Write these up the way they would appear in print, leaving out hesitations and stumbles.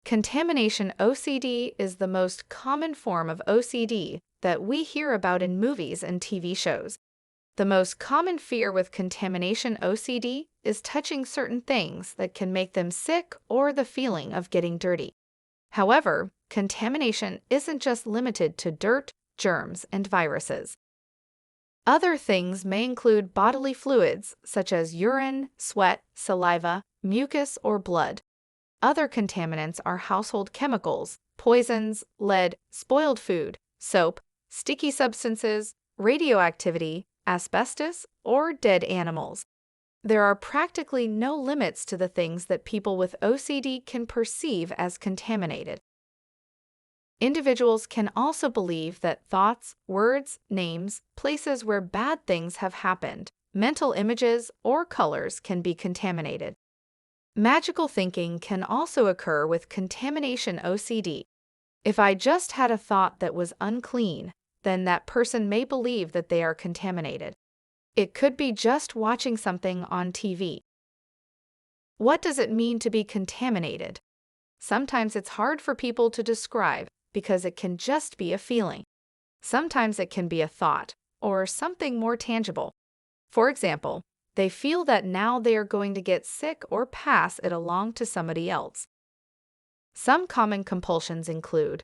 Contamination OCD is the most common form of OCD that we hear about in movies and TV shows. The most common fear with contamination OCD is touching certain things that can make them sick or the feeling of getting dirty. However, contamination isn't just limited to dirt, germs, and viruses. Other things may include bodily fluids such as urine, sweat, saliva, mucus, or blood. Other contaminants are household chemicals, poisons, lead, spoiled food, soap, sticky substances, radioactivity, asbestos, or dead animals. There are practically no limits to the things that people with OCD can perceive as contaminated. Individuals can also believe that thoughts, words, names, places where bad things have happened, mental images, or colors can be contaminated. Magical thinking can also occur with contamination OCD. If I just had a thought that was unclean, then that person may believe that they are contaminated. It could be just watching something on TV. What does it mean to be contaminated? Sometimes it's hard for people to describe because it can just be a feeling. Sometimes it can be a thought or something more tangible. For example, they feel that now they are going to get sick or pass it along to somebody else. Some common compulsions include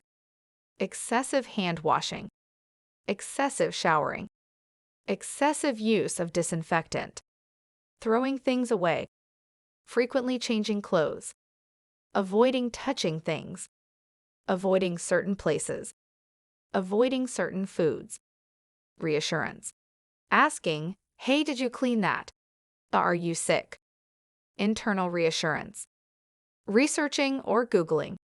excessive hand washing, excessive showering, excessive use of disinfectant, throwing things away, frequently changing clothes, avoiding touching things, avoiding certain places, avoiding certain foods, reassurance, asking, "Hey, did you clean that? Are you sick?" Internal reassurance, researching or Googling,